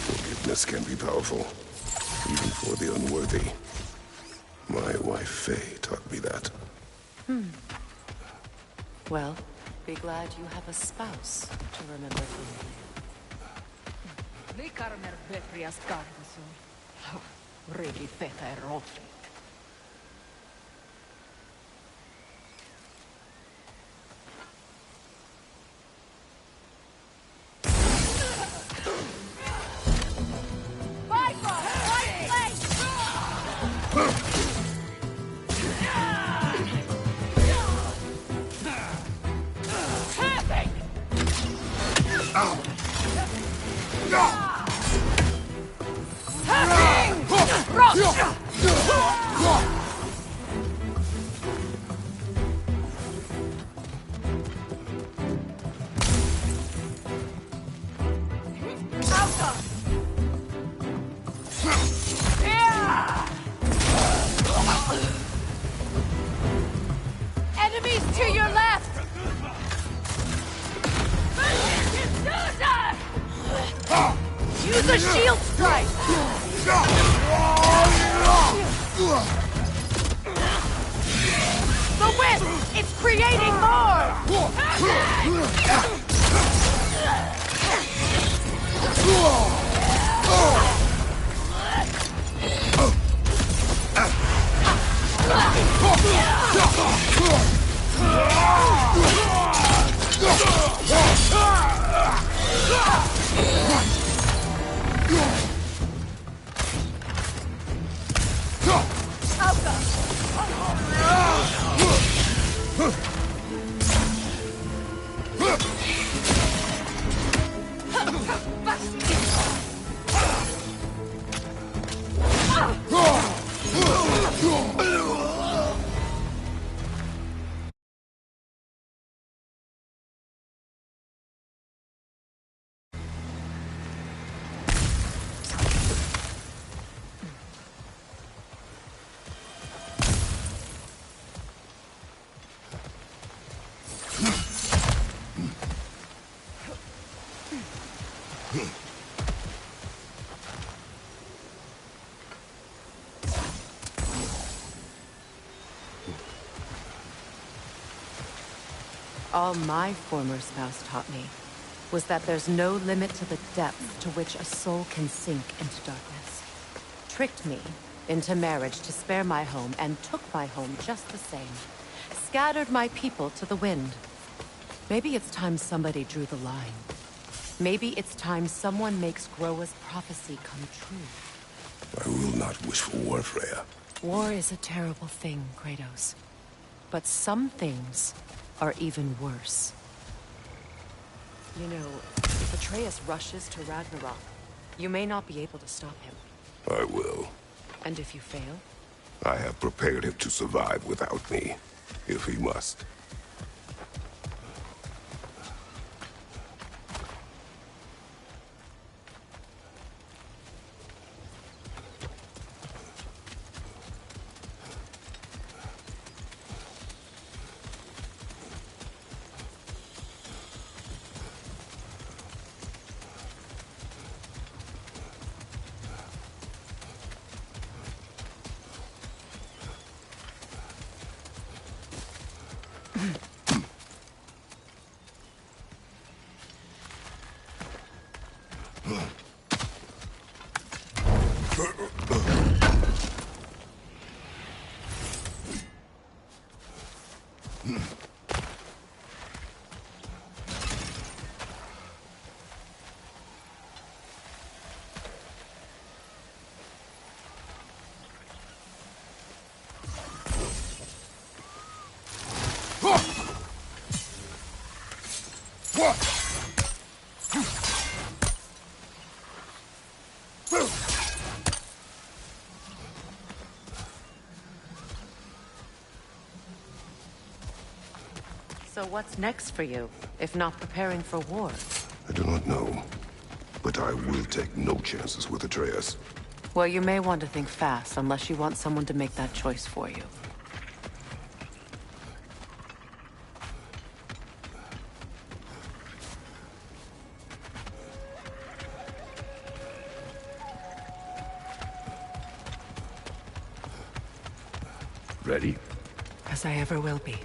Forgiveness can be powerful, even for the unworthy. My wife Faye taught me that. Well, be glad you have a spouse to remember fondly. Enemies to your left! Use a shield strike! The wisp! It's creating more! All my former spouse taught me was that there's no limit to the depth to which a soul can sink into darkness. Tricked me into marriage to spare my home and took my home just the same. Scattered my people to the wind. Maybe it's time somebody drew the line. Maybe it's time someone makes Groa's prophecy come true. I will not wish for war, Freya. War is a terrible thing, Kratos. But some things are even worse. You know, if Atreus rushes to Ragnarok, you may not be able to stop him. I will. And if you fail? I have prepared him to survive without me, if he must. So what's next for you, if not preparing for war? I do not know, but I will take no chances with Atreus. Well, you may want to think fast, unless you want someone to make that choice for you. Ready? As I ever will be.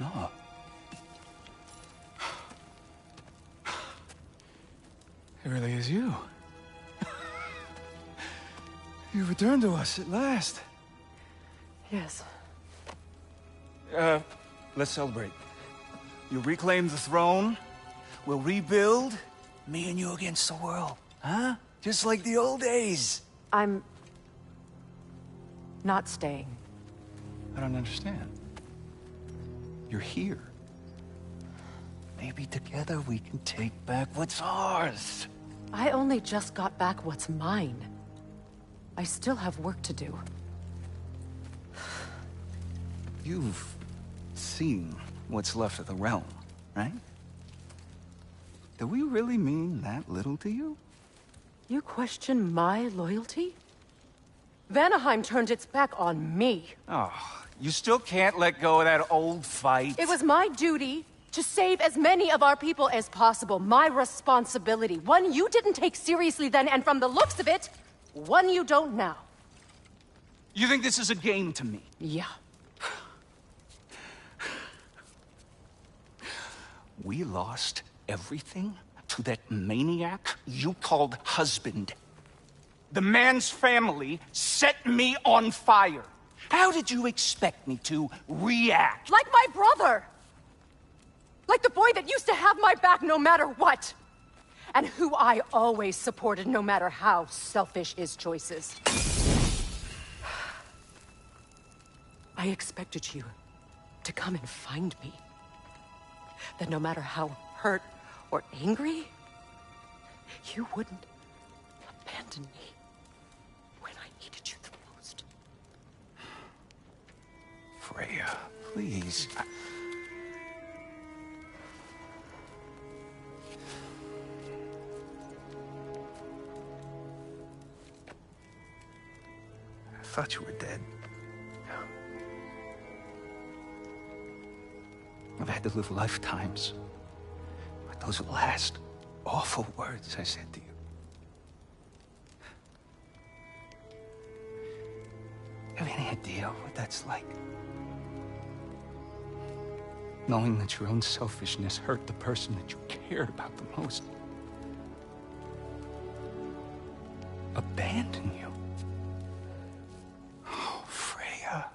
No. It really is you. You returned to us at last. Yes. Let's celebrate. You reclaim the throne. We'll rebuild. Me and you against the world. Huh? Just like the old days. I'm... not staying. I don't understand. You're here. Maybe together we can take back what's ours. I only just got back what's mine. I still have work to do. You've seen what's left of the realm, right? Do we really mean that little to you? You question my loyalty? Vanaheim turned its back on me. Oh, you still can't let go of that old fight? It was my duty to save as many of our people as possible. My responsibility. One you didn't take seriously then, and from the looks of it, one you don't now. You think this is a game to me? Yeah. We lost everything to that maniac you called husband. The man's family set me on fire. How did you expect me to react? Like my brother! Like the boy that used to have my back no matter what! And who I always supported no matter how selfish his choices. I expected you to come and find me. That no matter how hurt or angry, you wouldn't abandon me when I needed you the most. Freya, please. I thought you were dead. I've had to live lifetimes. But those last awful words I said to you. You have any idea what that's like? Knowing that your own selfishness hurt the person that you cared about the most. Abandon you. Oh, Freya.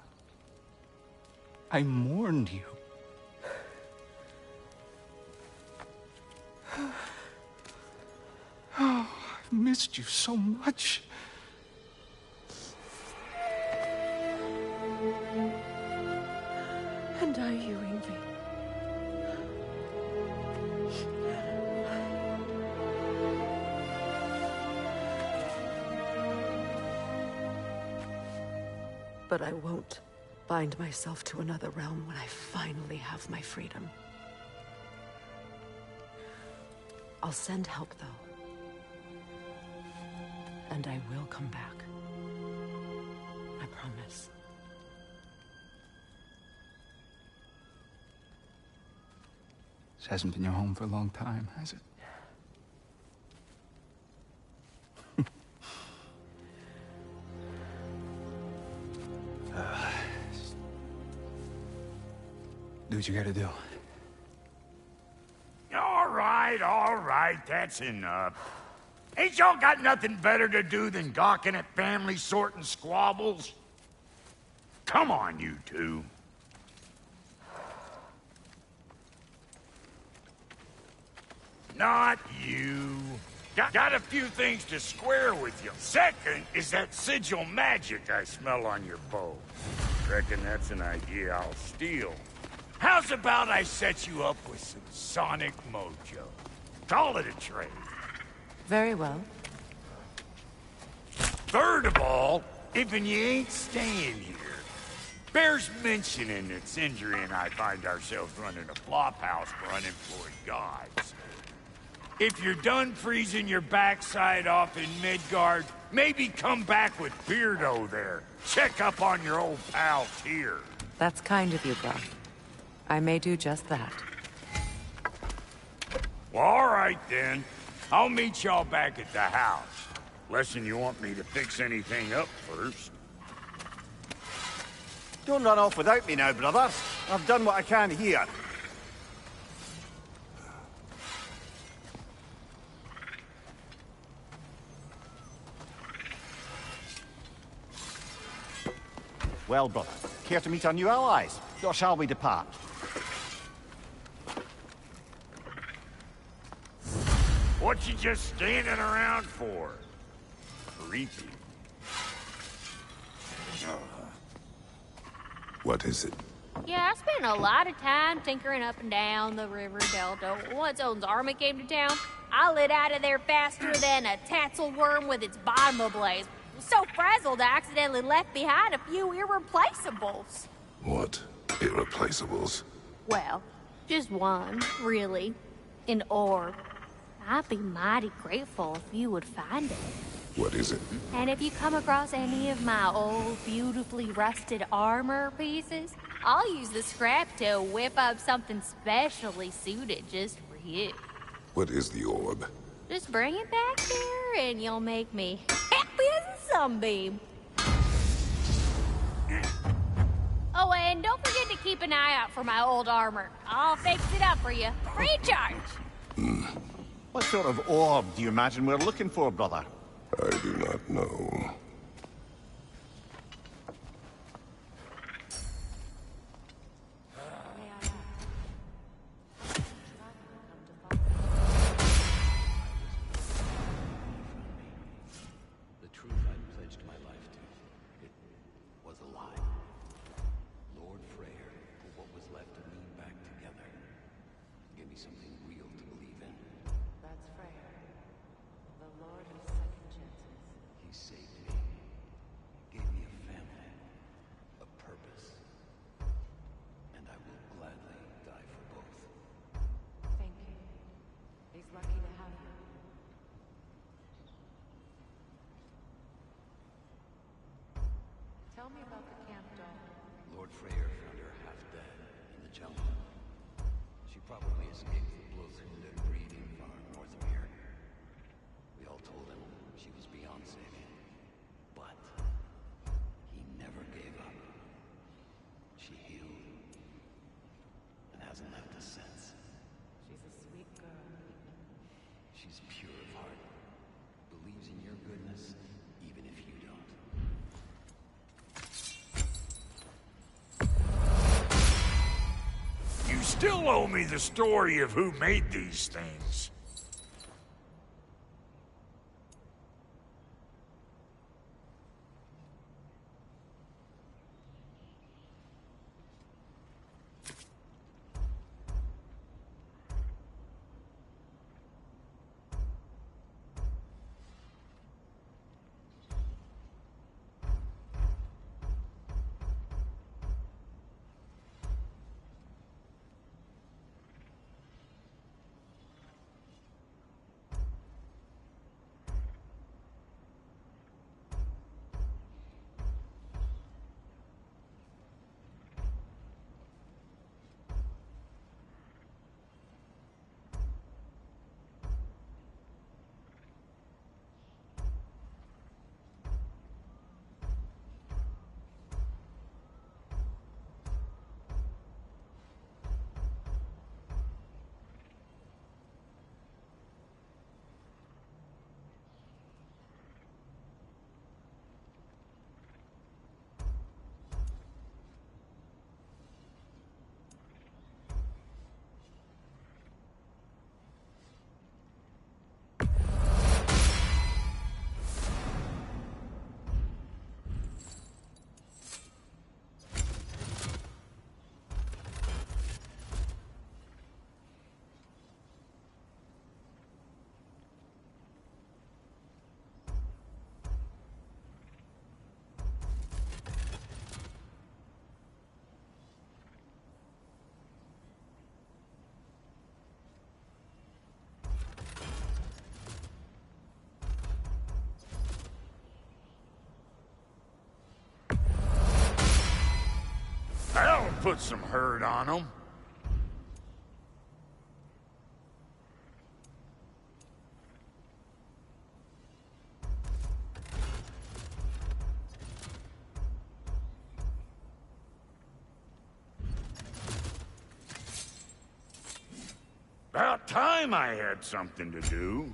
I mourned you. Oh, I've missed you so much. And are you, Ingrid? But I won't bind myself to another realm when I finally have my freedom. I'll send help, though. And I will come back. I promise. This hasn't been your home for a long time, has it? Do what you gotta do. All right, that's enough. Ain't y'all got nothing better to do than gawking at family sorting squabbles? Come on, you two. Not you. Got a few things to square with you. Second is that sigil magic I smell on your bow. Reckon that's an idea I'll steal. How's about I set you up with some sonic mojo? Call it a trade. Very well. Third of all, if you ain't staying here, bears mentioning that Sindri and I find ourselves running a flop house for unemployed gods. If you're done freezing your backside off in Midgard, maybe come back with Beardo there. Check up on your old pal Tyr. That's kind of you, Gruff. I may do just that. Well, all right then. I'll meet y'all back at the house. Less'n you want me to fix anything up first. Don't run off without me now, brother. I've done what I can here. Well, brother, care to meet our new allies? Or shall we depart? What you just standing around for? Creepy. What is it? Yeah, I spent a lot of time tinkering up and down the river delta. Once Odin's army came to town, I lit out of there faster than a tassel worm with its bottom ablaze. So frazzled, I accidentally left behind a few irreplaceables. What? Irreplaceables? Well, just one, really. An orb. I'd be mighty grateful if you would find it. What is it? And if you come across any of my old, beautifully rusted armor pieces, I'll use the scrap to whip up something specially suited just for you. What is the orb? Just bring it back here and you'll make me happy as a sunbeam. Oh, and don't forget to keep an eye out for my old armor. I'll fix it up for you. Free charge. What sort of orb do you imagine we're looking for, brother? I do not know. The truth I pledged my life to, it was a lie. Lord Freyr put what was left of me back together. Give me something real to believe in. That's Freyr, the Lord of Second Chances. He saved me. Gave me a family. A purpose. And I will gladly die for both. Thank you. He's lucky to have you. Tell me about the camp dog. Lord Freyr found her half dead in the jungle. She probably escaped the blood-sucking breeding farm north of here. We all told him she was beyond saving. But he never gave up. She healed and hasn't left us since. She's a sweet girl. She's pure of heart. Believes in your goodness, even if you don't. You still owe me the story of who made these things. put some hurt on them. About time I had something to do.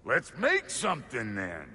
Let's make something then.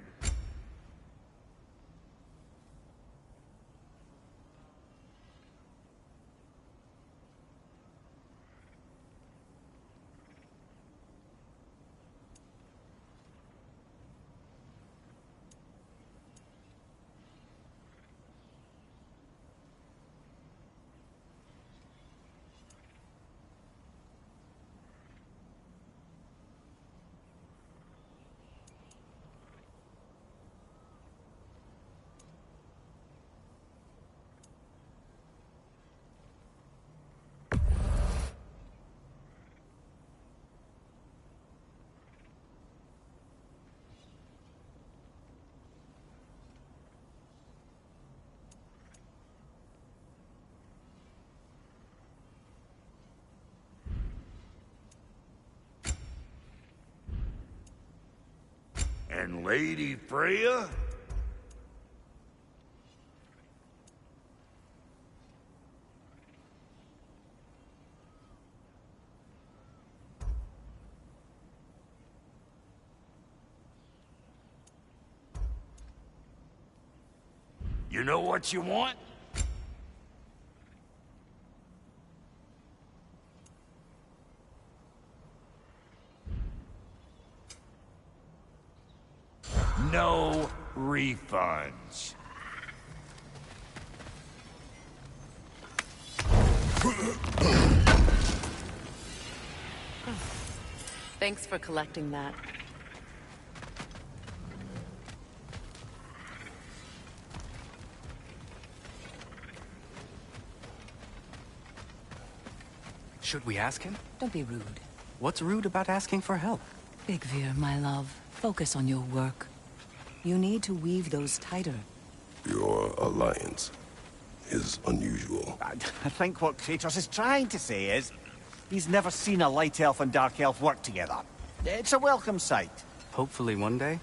And Lady Freya? You know what you want? No refunds. Thanks for collecting that. Should we ask him? Don't be rude. What's rude about asking for help? Big Veer, my love, focus on your work. You need to weave those tighter. Your alliance is unusual. I think what Kratos is trying to say is, he's never seen a light elf and dark elf work together. It's a welcome sight. Hopefully one day,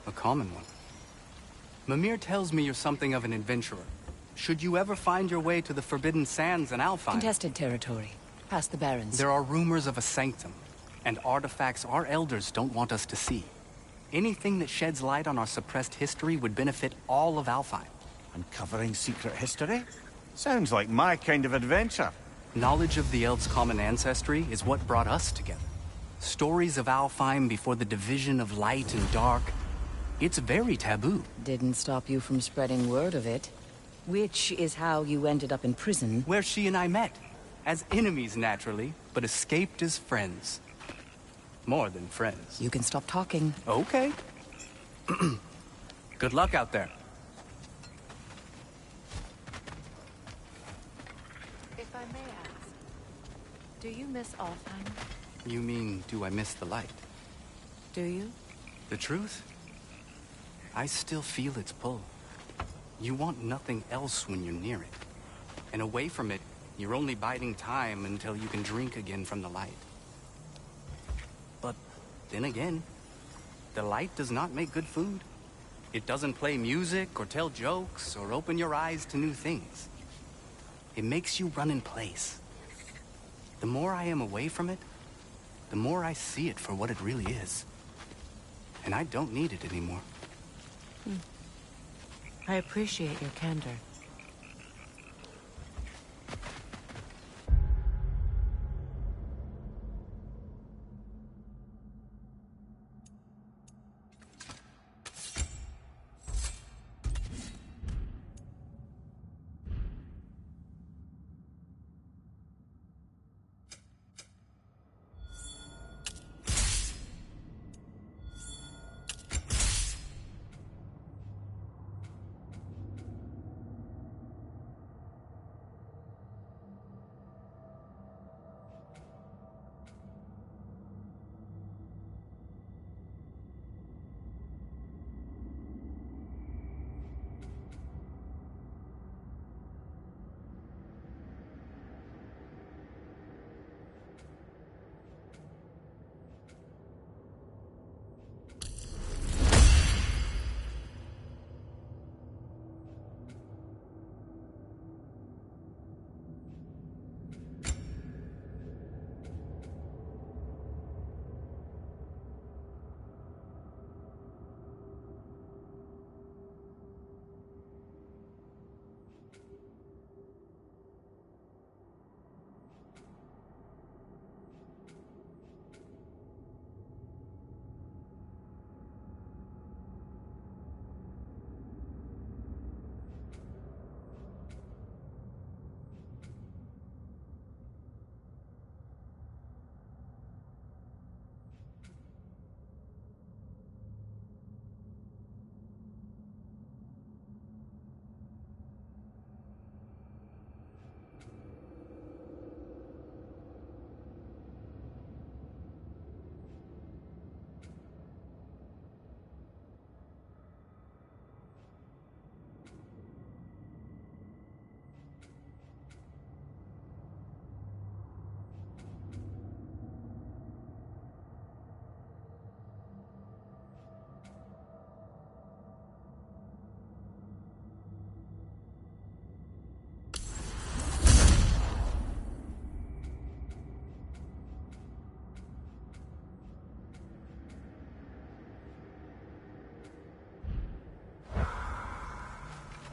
a common one. Mimir tells me you're something of an adventurer. Should you ever find your way to the Forbidden Sands in Alfheim... Contested territory. Past the Barrens. There are rumors of a sanctum, and artifacts our elders don't want us to see. Anything that sheds light on our suppressed history would benefit all of Alfheim. Uncovering secret history? Sounds like my kind of adventure. Knowledge of the elves' common ancestry is what brought us together. Stories of Alfheim before the division of light and dark. It's very taboo. Didn't stop you from spreading word of it. Which is how you ended up in prison. Where she and I met. As enemies, naturally, but escaped as friends. More than friends. You can stop talking. Okay. Good luck out there. If I may ask, do you miss Alfheim? You mean, do I miss the light? Do you? The truth? I still feel its pull. You want nothing else when you're near it. And away from it, you're only biding time until you can drink again from the light. But then again, the light does not make good food. It doesn't play music or tell jokes or open your eyes to new things. It makes you run in place. The more I am away from it, the more I see it for what it really is. And I don't need it anymore. I appreciate your candor.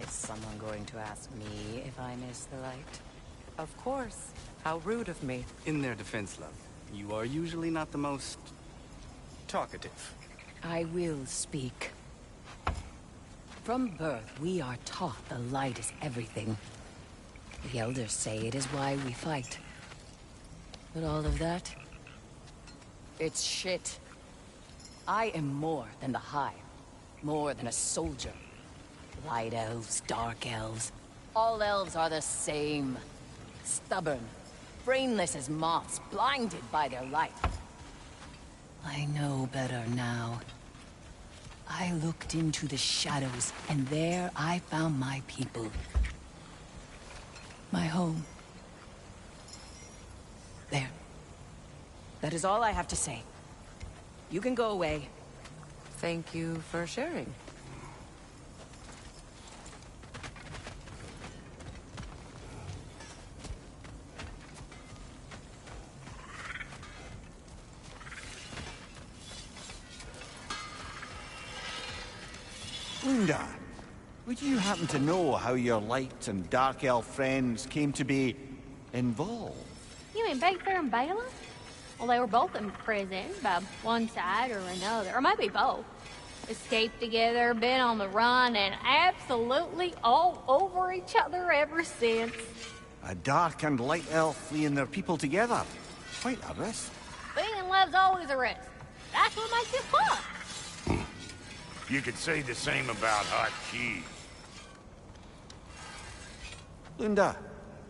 Is someone going to ask me if I miss the light? Of course. How rude of me. In their defense, love, you are usually not the most talkative. I will speak. From birth, we are taught the light is everything. The elders say it is why we fight. But all of that? It's shit. I am more than the Hive. More than a soldier. Light elves, dark elves. All elves are the same. Stubborn. Brainless as moths, blinded by their light. I know better now. I looked into the shadows, and there I found my people. My home. There. That is all I have to say. You can go away. Thank you for sharing. Lunda, would you happen to know how your light and dark elf friends came to be involved? You mean Baker and Bela? Well, they were both in prison by one side or another, or maybe both. Escaped together, been on the run, and absolutely all over each other ever since. A dark and light elf fleeing their people together. Quite a risk. Being in love's always a risk. That's what makes it fun. You could say the same about hot cheese. Lunda,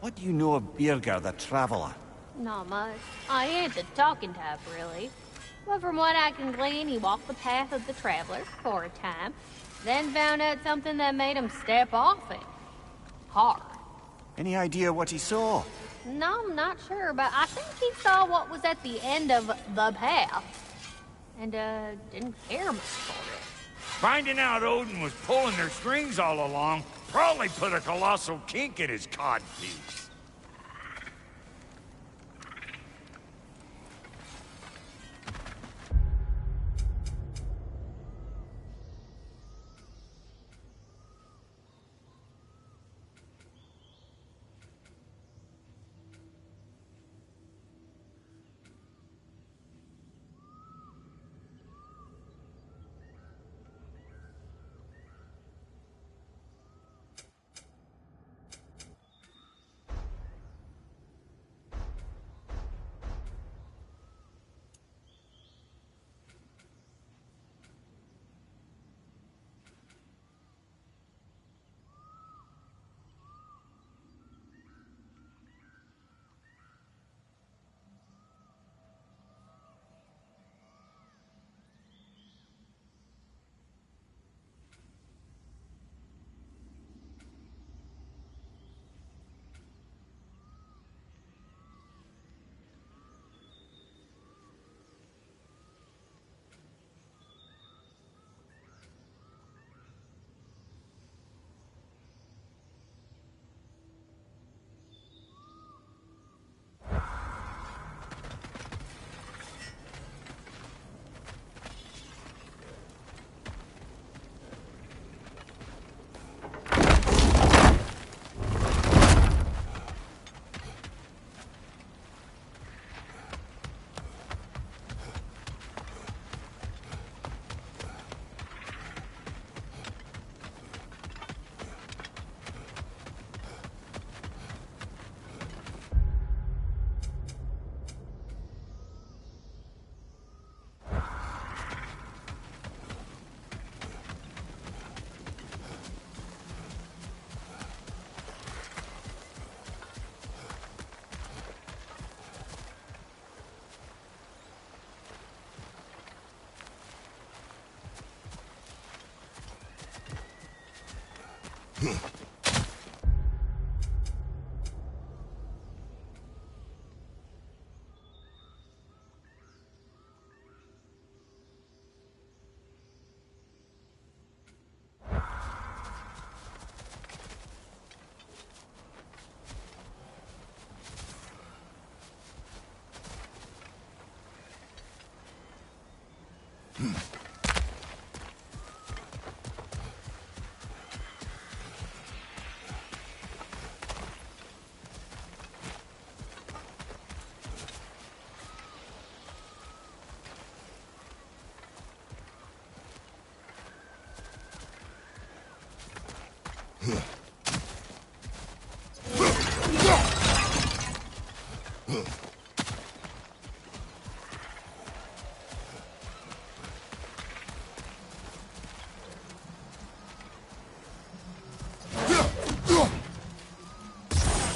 what do you know of Birger the Traveler? Not much. I ain't the talking type, really. But from what I can glean, he walked the path of the traveler for a time, then found out something that made him step off it. Hard. Any idea what he saw? No, I'm not sure, but I think he saw what was at the end of the path. And, didn't care much for it. Finding out Odin was pulling their strings all along probably put a colossal kink in his codpiece.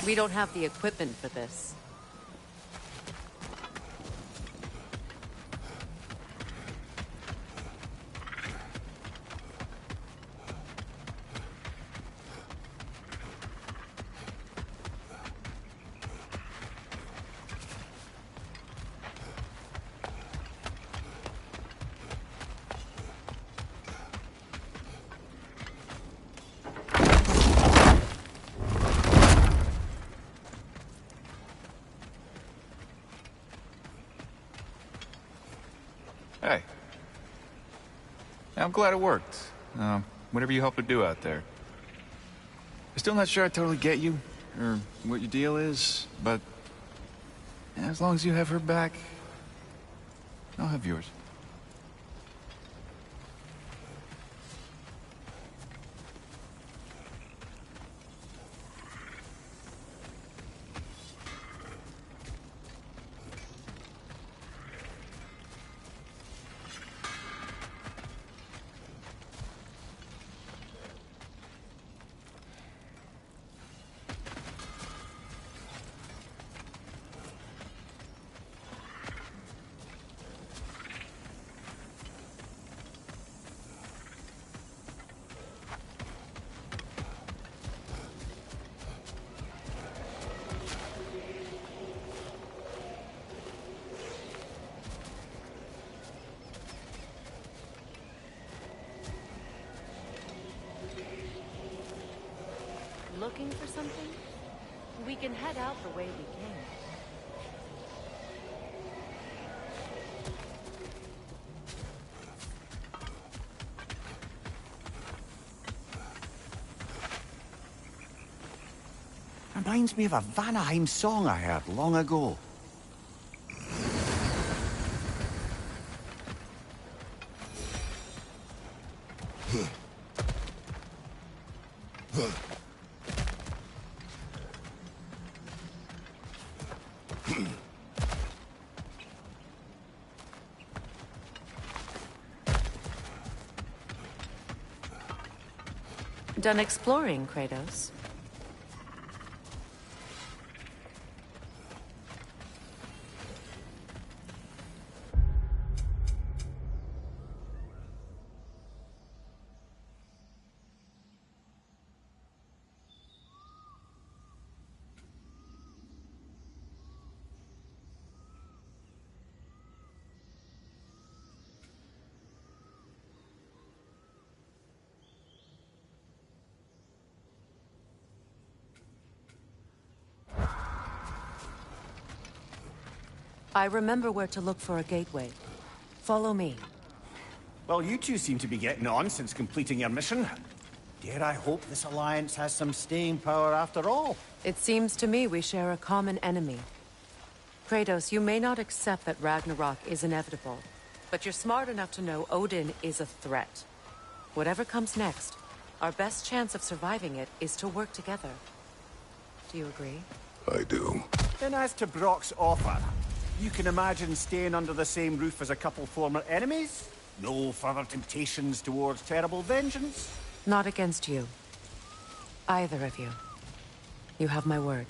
We don't have the equipment for this. Hey. I'm glad it worked. Whatever you helped her do out there. I'm still not sure I totally get you, or what your deal is, but as long as you have her back, I'll have yours. Looking for something? We can head out the way we came. Reminds me of a Vanaheim song I heard long ago. Done exploring, Kratos? I remember where to look for a gateway. Follow me. Well, you two seem to be getting on since completing your mission. Dare I hope this alliance has some staying power after all? It seems to me we share a common enemy. Kratos, you may not accept that Ragnarok is inevitable, but you're smart enough to know Odin is a threat. Whatever comes next, our best chance of surviving it is to work together. Do you agree? I do. Then as to Brock's offer, you can imagine staying under the same roof as a couple former enemies? No further temptations towards terrible vengeance? Not against you. Either of you. You have my word.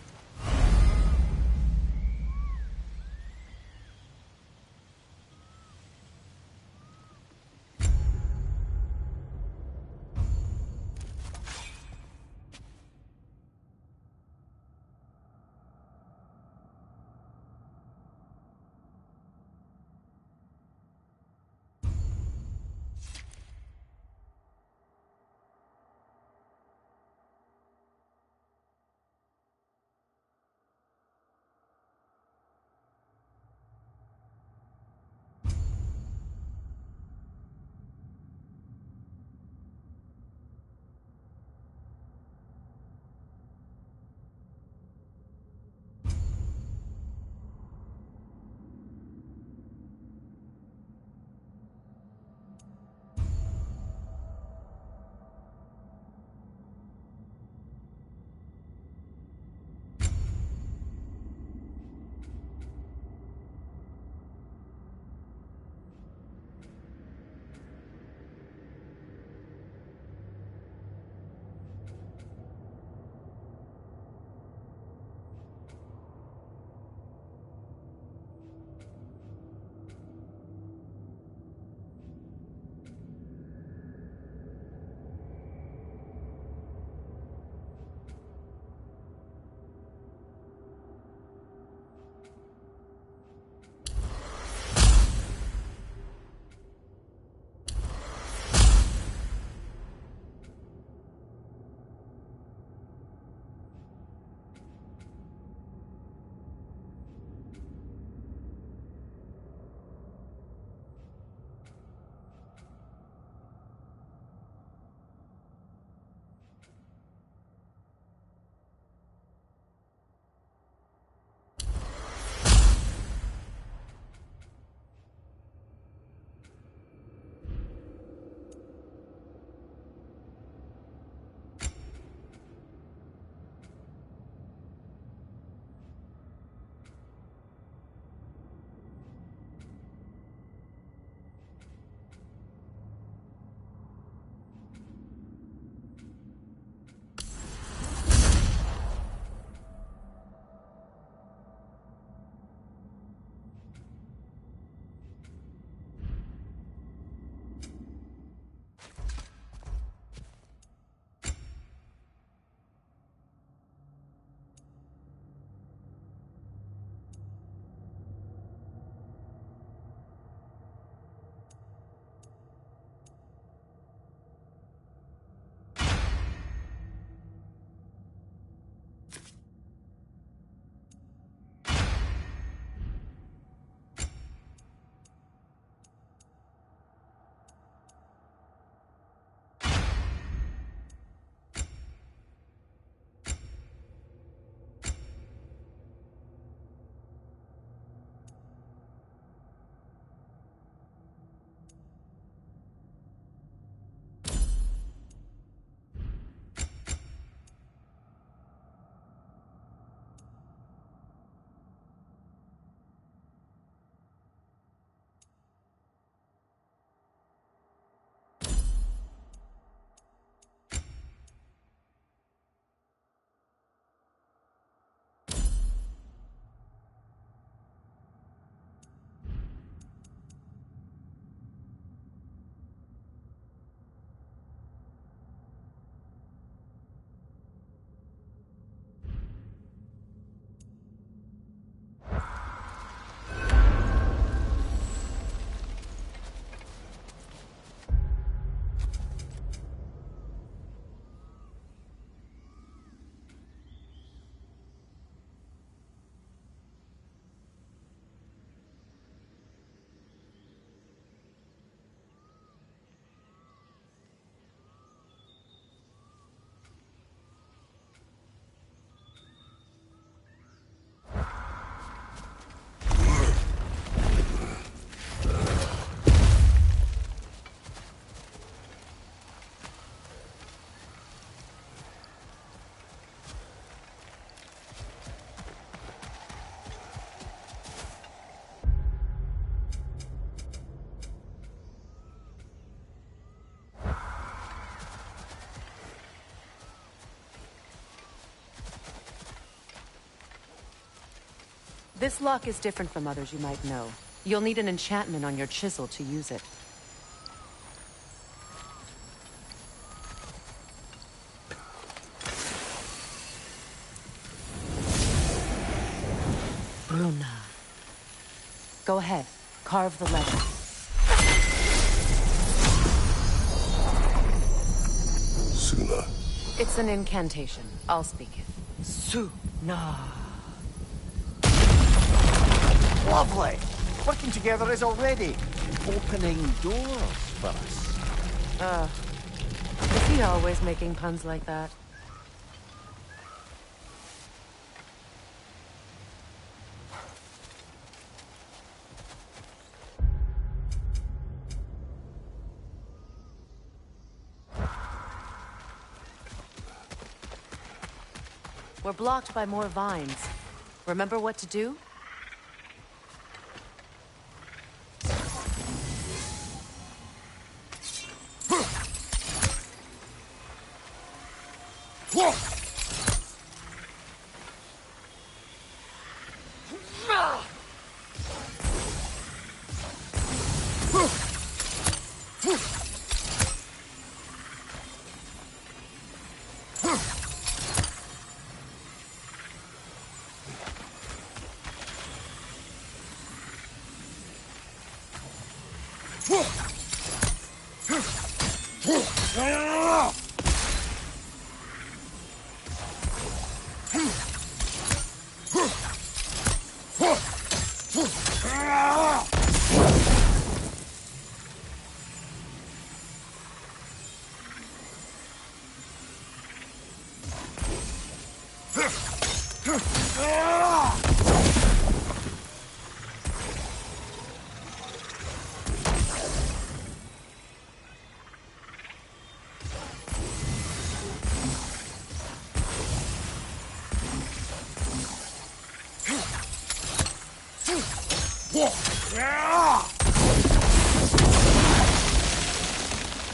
This lock is different from others you might know. You'll need an enchantment on your chisel to use it. Bruna. Go ahead. Carve the letter. Suna. It's an incantation. I'll speak it. Suna. Lovely! Working together is already opening doors for us. Is he always making puns like that? We're blocked by more vines. Remember what to do?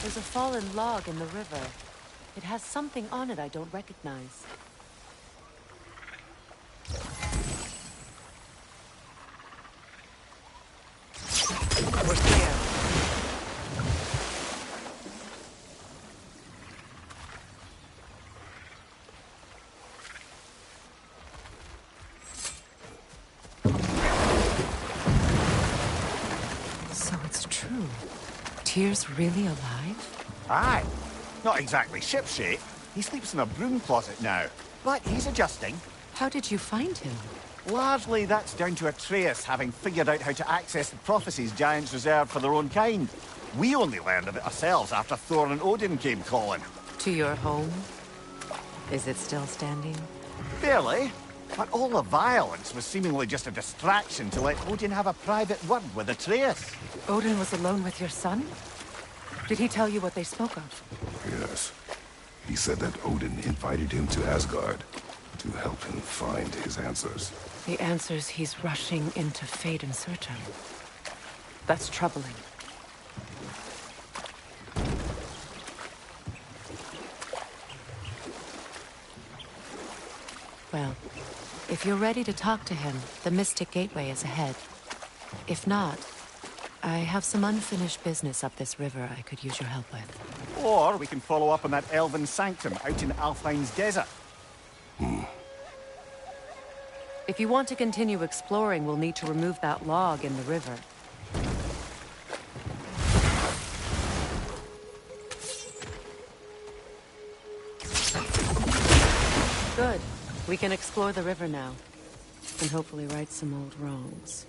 There's a fallen log in the river. It has something on it I don't recognize. We're clear. So it's true. Tyr's really alive? Aye. Not exactly shipshape. He sleeps in a broom closet now. But he's adjusting. How did you find him? Largely, that's down to Atreus having figured out how to access the prophecies giants reserved for their own kind. We only learned of it ourselves after Thor and Odin came calling. To your home? Is it still standing? Barely. But all the violence was seemingly just a distraction to let Odin have a private word with Atreus. Odin was alone with your son? Did he tell you what they spoke of? Yes. He said that Odin invited him to Asgard to help him find his answers. The answers he's rushing into fate in search of. That's troubling. Well, if you're ready to talk to him, the Mystic Gateway is ahead. If not, I have some unfinished business up this river I could use your help with. Or we can follow up on that elven sanctum out in Alfheim's desert. If you want to continue exploring, we'll need to remove that log in the river. Good. We can explore the river now. And hopefully right some old wrongs.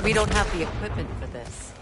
We don't have the equipment for this.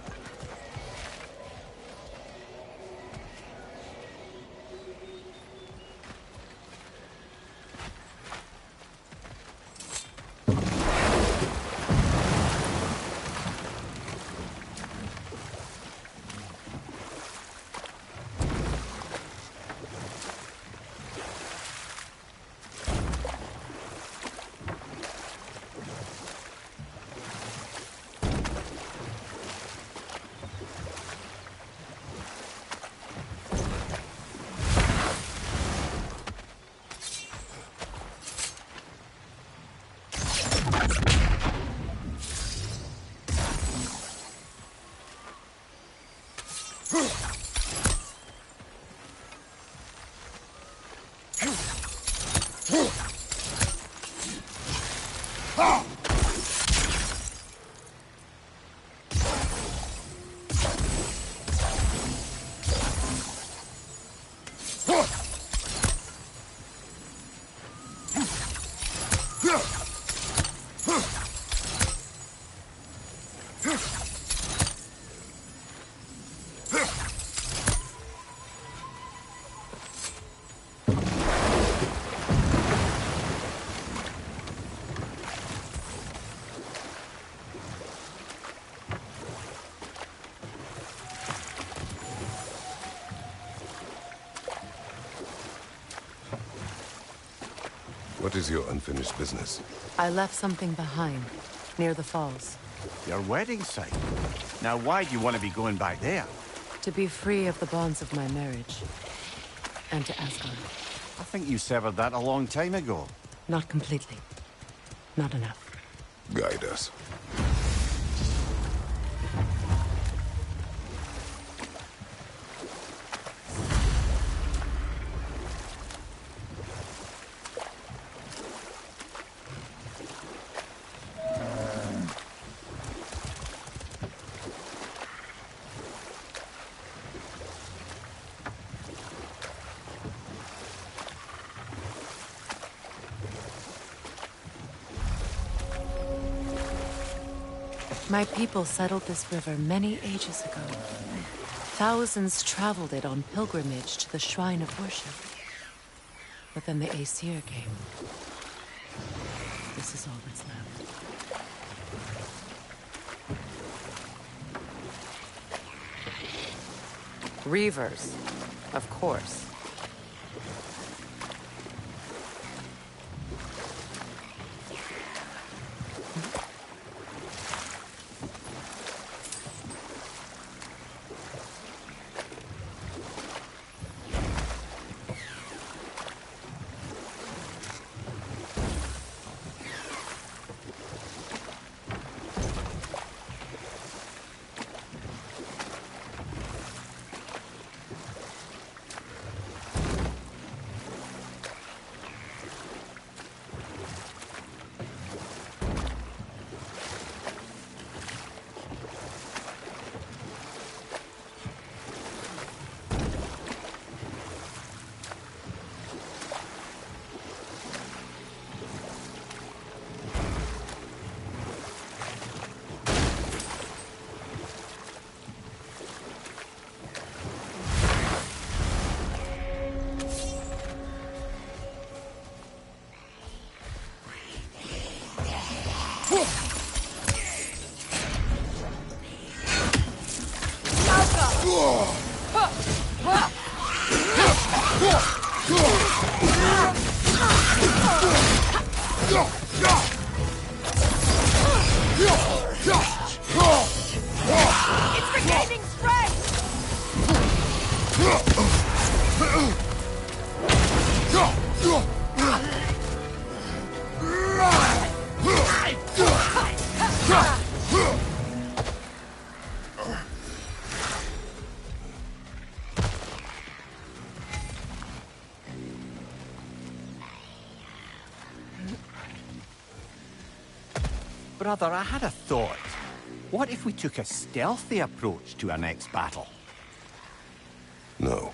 What is your unfinished business? I left something behind, near the falls. Your wedding site. Now why do you want to be going back there? To be free of the bonds of my marriage. And to Asgard. I think you severed that a long time ago. Not completely. Not enough. Guide us. My people settled this river many ages ago. Thousands traveled it on pilgrimage to the shrine of worship. But then the Aesir came. This is all that's left. Reavers, of course. It's regaining strength! Brother, I had a thought. What if we took a stealthy approach to our next battle? No.